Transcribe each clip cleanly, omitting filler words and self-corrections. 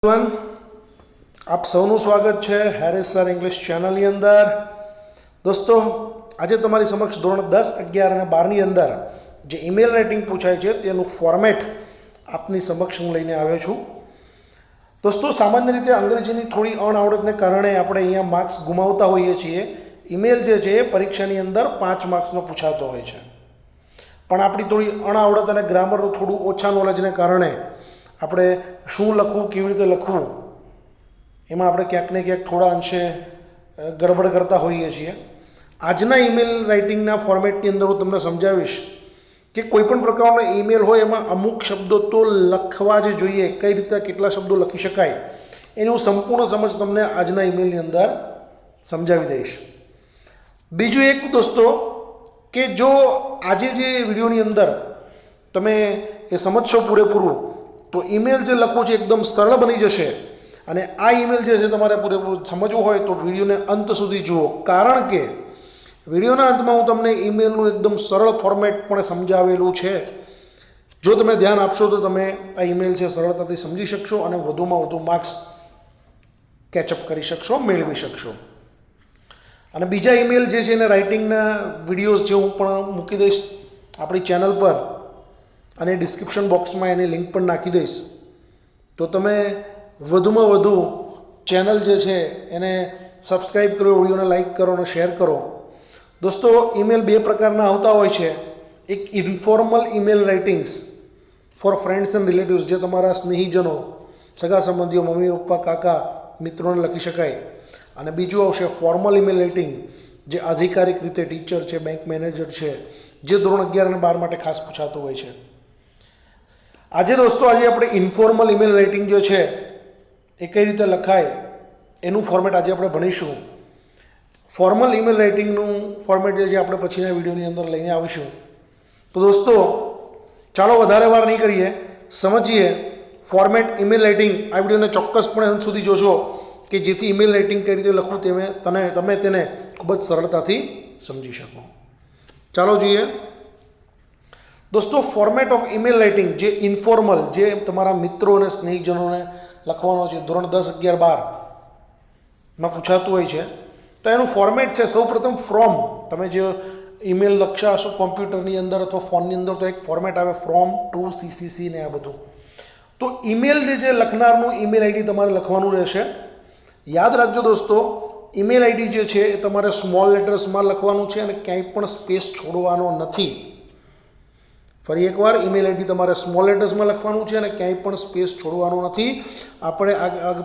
Everyone, આપ સૌનું સ્વાગત છે હેરિસ સર ઇંગ્લિશ ચેનલની અંદર. દોસ્તો, આજે તમારી સમક્ષ ધોરણ 10, 11 અને 12ની અંદર જે ઈમેલ રાઇટિંગ પૂછાય છે તેનું ફોર્મેટ આપની સમક્ષ હું લઈને આવ્યો છું. દોસ્તો, સામાન્ય રીતે અંગ્રેજીની થોડી અણઆવડતને કારણે આપણે અહીંયા માર્ક્સ ગુમાવતા હોઈએ છીએ. ઈમેલ જે છે એ પરીક્ષાની અંદર 5 માર્ક્સનો પૂછાતો હોય છે, પણ આપણી થોડી અણઆવડત અને ગ્રામરનું થોડું ઓછા નોલેજને કારણે આપણે શું લખવું, કેવી રીતે લખવું, એમાં આપણે ક્યાંક ને ક્યાંક થોડા અંશે ગડબડ કરતા હોઈએ છીએ. આજના ઈમેલ રાઇટિંગના ફોર્મેટની અંદર હું તમને સમજાવીશ કે કોઈપણ પ્રકારનો ઈમેલ હોય એમાં અમુક શબ્દો તો લખવા જ જોઈએ. કઈ રીતે કેટલા શબ્દો લખી શકાય એની હું સંપૂર્ણ સમજ તમને આજના ઈમેલની અંદર સમજાવી દઈશ. બીજું એક દોસ્તો, કે જો આજે જે વિડીયોની અંદર તમે એ સમજશો પૂરેપૂરું તો ઈમેલ જે લખવું છે એકદમ સરળ બની જશે. અને આ ઈમેલ જે છે તમારે પૂરેપૂરું સમજવું હોય તો વિડીયોને અંત સુધી જુઓ, કારણ કે વિડીયોના અંતમાં હું તમને ઈમેલનું એકદમ સરળ ફોર્મેટ પણ સમજાવેલું છે. જો તમે ધ્યાન આપશો તો તમે આ ઈમેલ છે સરળતાથી સમજી શકશો અને વધુમાં વધુ માર્ક્સ કેચઅપ કરી શકશો, મેળવી શકશો. અને બીજા ઈમેલ જે છે એને રાઇટિંગના વિડીયોઝ જે હું પણ મૂકી દઈશ આપણી ચેનલ પર, અને ડિસ્ક્રિપ્શન બોક્સમાં એની લિંક પણ નાખી દઈશ. તો તમે વધુમાં વધુ ચેનલ જે છે એને સબસ્ક્રાઈબ કરો, વિડીયોને લાઇક કરો અને શેર કરો. દોસ્તો, ઈમેલ બે પ્રકારના આવતા હોય છે. એક informal email writings for friends and relatives, જે તમારા સ્નેહીજનો, સગા સંબંધીઓ, મમ્મી પપ્પા, કાકા, મિત્રોને લખી શકાય. અને બીજું આવશે ફોર્મલ ઈમેલ રાઇટિંગ, જે આધિકારિક રીતે ટીચર છે, બેંક મેનેજર છે, જે ધોરણ 11 અને 12 માટે ખાસ પૂછાતું હોય છે. આજે આપણે ઇન્ફોર્મલ ઈમેલ રાઇટિંગ જે છે એ કઈ રીતે લખાય એનું ફોર્મેટ આજે આપણે ભણીશું. ફોર્મલ ઈમેલ રાઇટિંગનું ફોર્મેટ જે છે આપણે પછીના વિડીયોની અંદર લઈને આવીશું. તો દોસ્તો, ચાલો વધારે વાર નહીં કરીએ, સમજીએ ફોર્મેટ ઈમેલ રાઇટિંગ. આ વિડીયોને ચોક્કસપણે અંત સુધી જોશો કે જેથી ઈમેલ રાઇટિંગ કઈ રીતે લખવું તમે તેને ખૂબ જ સરળતાથી સમજી શકો. ચાલો જોઈએ. દોસ્તો, ફોર્મેટ ઓફ ઈમેલ રાઇટિંગ જે ઇન્ફોર્મલ, જે તમારા મિત્રો અને સ્નેહીજનોને લખવાનો છે, ધોરણ 10, 11, 12માં પૂછાતું હોય છે, તો એનું ફોર્મેટ છે સૌપ્રથમ ફ્રોમ. તમે જે ઈમેલ લખશા હશો કોમ્પ્યુટરની અંદર અથવા ફોનની અંદર તો એક ફોર્મેટ આવે ફ્રોમ ટુ CCC ને આ બધું. તો ઈમેલ જે છે લખનારનું ઈમેલ આઈડી તમારે લખવાનું રહેશે. યાદ રાખજો દોસ્તો, ઈમેલ આઈડી જે છે એ તમારે સ્મોલ લેટર્સમાં લખવાનું છે અને ક્યાંય પણ સ્પેસ છોડવાનો નથી. ફરી એકવાર, ઈમેલ આઈડી તમારે સ્મોલ લેટર્સમાં લખવાનું છે અને ક્યાંય પણ સ્પેસ છોડવાનો નથી. આપણે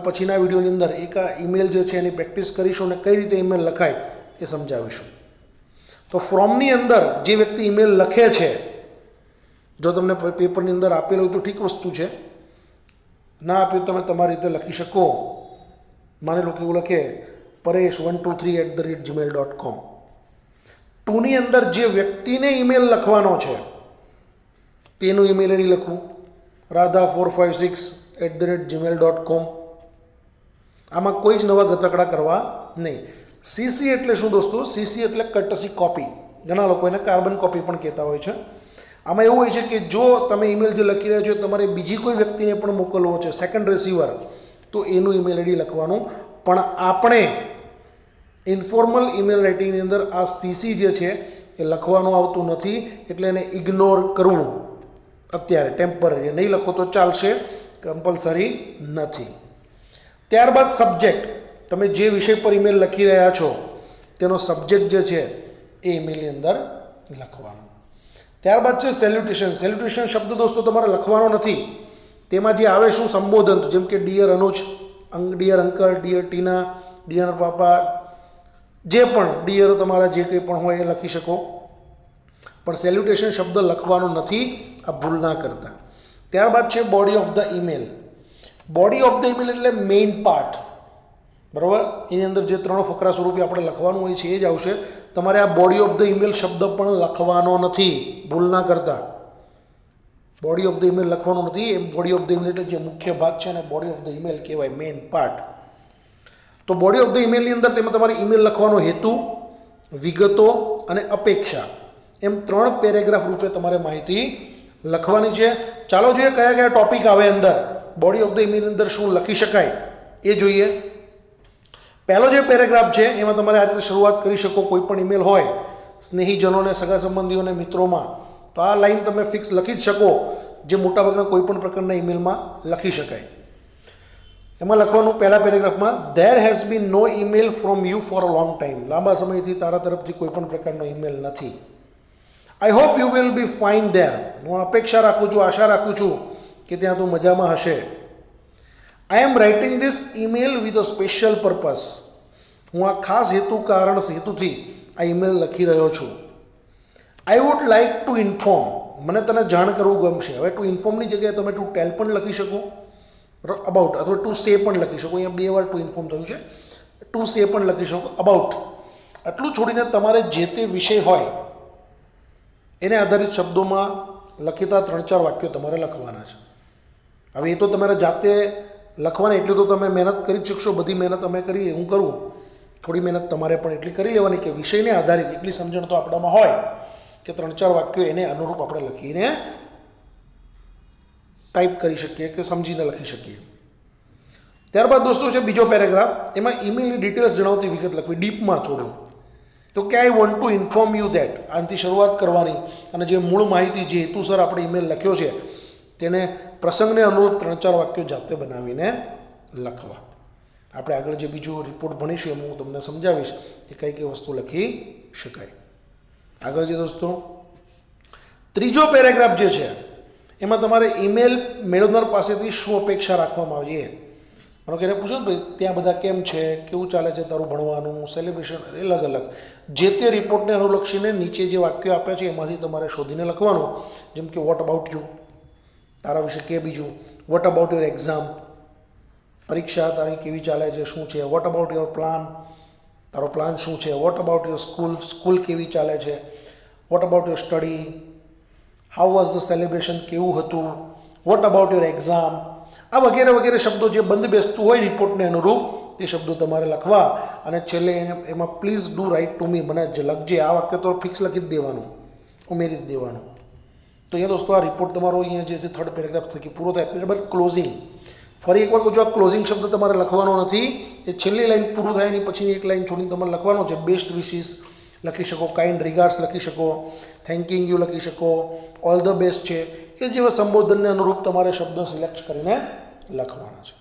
પછીના વિડીયોની અંદર એક આ ઈમેલ જે છે એની પ્રેક્ટિસ કરીશું અને કઈ રીતે ઈમેલ લખાય એ સમજાવીશું. તો ફ્રોમની અંદર જે વ્યક્તિ ઈમેલ લખે છે, જો તમને પેપરની અંદર આપેલું હોય તો ઠીક વસ્તુ છે, ના આપ્યું તમે તમારી રીતે લખી શકો. માની લો કે એવું લખે paresh123@gmail.com. ટુની અંદર જે વ્યક્તિને ઈમેલ લખવાનો છે તેનું ઈમેલ આઈડી લખવું, radha456@gmail.com. આમાં કોઈ જ નવા ગતકડા કરવા નહીં. CC એટલે શું દોસ્તો? CC એટલે કર્ટસી કોપી. ઘણા લોકો એને કાર્બન કોપી પણ કહેતા હોય છે. આમાં એવું હોય છે કે જો તમે ઈમેલ જે લખી રહ્યા છો તમારે બીજી કોઈ વ્યક્તિને પણ મોકલવો છે, સેકન્ડ રિસીવર, તો એનું ઈમેલ આઈડી લખવાનું. પણ આપણે ઇન્ફોર્મલ ઈમેલ રાઇટિંગની અંદર આ CC જે છે એ લખવાનું આવતું નથી, એટલે એને ઇગ્નોર કરવું. અત્યારે ટેમ્પરરી નહીં લખો તો ચાલશે, કમ્પલસરી નથી. ત્યારબાદ સબ્જેક્ટ, તમે જે વિષય પર ઈમેલ લખી રહ્યા છો તેનો સબ્જેક્ટ જે છે એ ઈમેલની અંદર લખવાનો. ત્યારબાદ છે સેલ્યુટેશન. સેલ્યુટેશન શબ્દ દોસ્તો તમારે લખવાનો નથી. તેમાં જે આવે શું સંબોધન, જેમ કે ડિયર અનુજ, ડિયર અંકલ, ડિયર ટીના, ડિયર પાપા, જે પણ ડિયર તમારા જે કંઈ પણ હોય એ લખી શકો, પણ સેલ્યુટેશન શબ્દ લખવાનો નથી. આ ભૂલ ના કરતા. ત્યારબાદ છે body of the email. Body of the email એટલે મેઇન પાર્ટ, બરાબર? એની અંદર જે 3 ફકરા સ્વરૂપે આપણે લખવાનું હોય છે એ જ આવશે. તમારે આ બોડી ઓફ ધ ઈમેલ શબ્દ પણ લખવાનો નથી, ભૂલ ના કરતા. બોડી ઓફ ધ ઈમેલ લખવાનું નથી. એ બોડી ઓફ ધ ઈમેલ એટલે જે મુખ્ય ભાગ છે ને બોડી ઓફ ધ ઈમેલ કહેવાય, મેઇન પાર્ટ. તો બોડી ઓફ ધ ઈમેલની અંદર તેમાં તમારે ઈમેલ લખવાનો હેતુ, વિગતો અને અપેક્ષા, એમ 3 પેરેગ્રાફ રૂપે તમારે માહિતી લખવાની છે. ચાલો જોઈએ કયા કયા ટોપિક આવે અંદર, બોડી ઓફ ધ ઈમેલની અંદર શું લખી શકાય એ જોઈએ. પહેલો જે પેરેગ્રાફ છે એમાં તમારે આ રીતે શરૂઆત કરી શકો. કોઈ પણ ઈમેલ હોય સ્નેહીજનોને, સગા સંબંધીઓને, મિત્રોમાં, તો આ લાઈન તમે ફિક્સ લખી જ શકો, જે મોટાભાગના કોઈ પણ પ્રકારના ઈમેલમાં લખી શકાય. એમાં લખવાનું પહેલા પેરેગ્રાફમાં, there has been no email from you for a long time. લાંબા સમયથી તારા તરફથી કોઈ પણ પ્રકારનો ઈમેલ નથી. I hope you will be fine there. હું અપેક્ષા રાખું છું, આશા રાખું છું કે ત્યાં તું મજામાં હશે. I am writing this email with a special purpose. હું આ ખાસ હેતુથી આ ઈમેલ લખી રહ્યો છું. I would like to inform. મને તને જાણ કરવું ગમશે. હવે ટુ ઇન્ફોર્મની જગ્યાએ તમે ટુ ટેલ પણ લખી શકો, અબાઉટ, અથવા ટુ સે પણ લખી શકો. અહીંયા 2 વાર ટુ ઇન્ફોર્મ થયું છે, ટુ સે પણ લખી શકો, અબાઉટ. આટલું છોડીને તમારે જે તે વિષય હોય એને આધારિત શબ્દોમાં લખેતા 3-4 વાક્યો તમારે લખવાના છે. હવે એ તો તમારે જાતે લખવાના, એટલું તો તમે મહેનત કરી જ શકશો. બધી મહેનત અમે કરીએ, હું કરું, થોડી મહેનત તમારે પણ એટલી કરી લેવાની કે વિષયને આધારિત એટલી સમજણ તો આપણામાં હોય કે 3-4 વાક્યો એને અનુરૂપ આપણે લખીને ટાઈપ કરી શકીએ કે સમજીને લખી શકીએ. ત્યારબાદ દોસ્તો છે બીજો પેરેગ્રાફ. એમાં ઈમેલની ડિટેલ્સ જણાવતી વિગત લખવી, ડીપમાં થોડું. તો કે I want to inform you that. આનાથી શરૂઆત કરવાની અને જે મૂળ માહિતી, જે હેતુસર આપણે ઈમેલ લખ્યો છે તેને પ્રસંગને અનુરૂપ 3-4 વાક્યો જાતે બનાવીને લખવા. આપણે આગળ જે બીજું રિપોર્ટ ભણીશું એમાં હું તમને સમજાવીશ કે કઈ કઈ વસ્તુ લખી શકાય. આગળ જે દોસ્તો ત્રીજો પેરેગ્રાફ જે છે એમાં તમારે ઈમેલ મેળવનાર પાસેથી શું અપેક્ષા રાખવામાં આવે છે. માનો કે એને પૂછો ને ભાઈ ત્યાં બધા કેમ છે, કેવું ચાલે છે તારું ભણવાનું, સેલિબ્રેશન, અલગ અલગ જે તે રિપોર્ટને અનુલક્ષીને નીચે જે વાક્યો આપ્યા છે એમાંથી તમારે શોધીને લખવાનું. જેમ કે વોટ અબાઉટ યુ, તારા વિશે કે. બીજું વોટ અબાઉટ યોર એક્ઝામ, પરીક્ષા તારી કેવી ચાલે છે, શું છે. વોટ અબાઉટ યોર પ્લાન, તારો પ્લાન શું છે. વોટ અબાઉટ યોર સ્કૂલ કેવી ચાલે છે. What about your study, how was the celebration, કેવું હતું. What about your exam. આ વગેરે વગેરે શબ્દો જે બંધ બેસતું હોય રિપોર્ટને અનુરૂપ તે શબ્દો તમારે લખવા. અને છેલ્લે એમાં please do write to me, મને જ લખજે. આ વાક્ય તો ફિક્સ લખી જ દેવાનું, ઉમેરી જ દેવાનું. તો અહીંયા દોસ્તો આ રિપોર્ટ તમારો અહીંયા જે છે 3rd પેરેગ્રાફ થકી પૂરો થાય. ત્યારબાદ ક્લોઝિંગ. ફરી એકવાર જો આ ક્લોઝિંગ શબ્દ તમારે લખવાનો નથી, એ છેલ્લી લાઈન પૂરું થાય એની પછી એક લાઈન છોડીને તમારે લખવાનો છે. બેસ્ટ વિશિસ લખી શકો, કાઇન્ડ રિગાર્ડ્સ લખી શકો, થેન્કિંગ યુ લખી શકો, ઓલ ધ બેસ્ટ છે. એ જેવા સંબોધનને અનુરૂપ તમારે શબ્દો સિલેક્ટ કરીને લખવાના છે.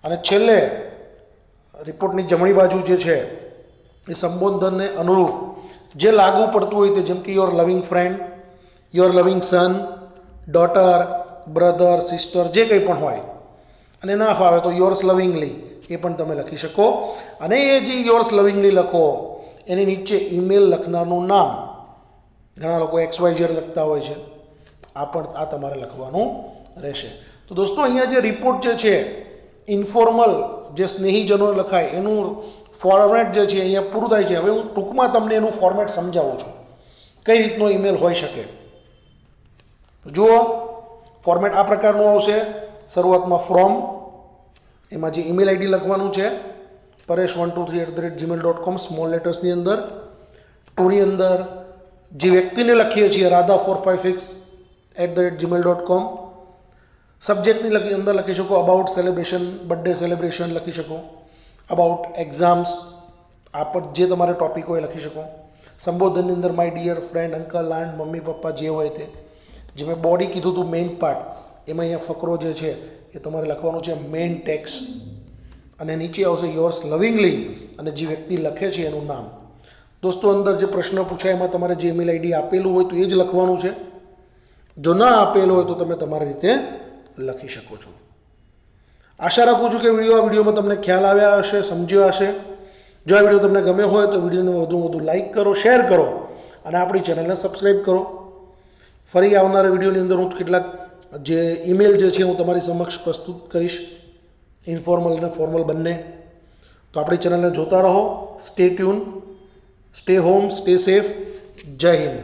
અને છેલ્લે રિપોર્ટની જમણી બાજુ જે છે એ સંબોધનને અનુરૂપ જે લાગુ પડતું હોય તે, જેમ કે યોર લવિંગ ફ્રેન્ડ, યોર લવિંગ સન, ડોટર, બ્રધર, સિસ્ટર, જે કંઈ પણ હોય. અને ના ફાવે તો યોર્સ લવિંગલી એ પણ તમે લખી શકો. અને એ જે યોર્સ લવિંગલી લખો એની નીચે ઈમેલ લખનારનું નામ, ઘણા લોકો XYZ લખતા હોય છે, આ તમારે લખવાનું રહેશે. તો દોસ્તો અહીંયા જે રિપોર્ટ જે છે ઇન્ફોર્મલ, જે સ્નેહીજનો લખાય એનું ફોર્મેટ જે છે અહીંયા પૂરું થાય છે. હવે હું ટૂંકમાં તમને એનું ફોર્મેટ સમજાવું છું, કઈ રીતનો ઈમેલ હોઈ શકે. જુઓ, ફોર્મેટ આ પ્રકારનું આવશે. શરૂઆતમાં ફ્રોમ, એમાં જે ઈમેલ આઈડી લખવાનું છે paresh123@gmail.com સ્મોલ લેટર્સની અંદર. ટુની અંદર જે વ્યક્તિને લખીએ છીએ radha456@gmail.com. સબ્જેક્ટની અંદર લખી શકો અબાઉટ સેલિબ્રેશન, બર્થડે સેલિબ્રેશન લખી શકો. અબાઉટ એક્ઝામ્સ, આ પર જે તમારે ટોપિક હોય લખી શકો. સંબોધનની અંદર my dear friend, uncle, aunt, mummy, papa, જે હોય તે. જે મેં બોડી કીધું હતું મેઇન પાર્ટ, એમાં અહીંયા ફકરો જે છે એ તમારે લખવાનું છે મેઇન ટેક્સ્ટ. અને નીચે આવશે યોર્સ લવિંગલી, અને જે વ્યક્તિ લખે છે એનું નામ. દોસ્તો અંદર જે પ્રશ્ન પૂછાય એમાં તમારે જે ઈમેલ આઈડી આપેલું હોય તો એ જ લખવાનું છે. જો ના આપેલું હોય તો તમે તમારી રીતે લખી શકો છો. આશા રાખું છું કે વિડીયોમાં તમને ખ્યાલ આવ્યા હશે, સમજ્યો હશે. જો આ વિડીયો તમને ગમ્યો હોય તો વિડીયોને વધુ લાઇક કરો, શેર કરો અને આપણી ચેનલને સબસ્ક્રાઈબ કરો. ફરી આવનારા વિડીયોની અંદર હું કેટલાક જે ઈમેલ જે છે હું તમારી સમક્ષ પ્રસ્તુત કરીશ, ઇન્ફોર્મલ અને ફોર્મલ બંને. તો આપણી ચેનલને જોતા રહો. Stay tune, stay home, stay safe. જય હિન્દ.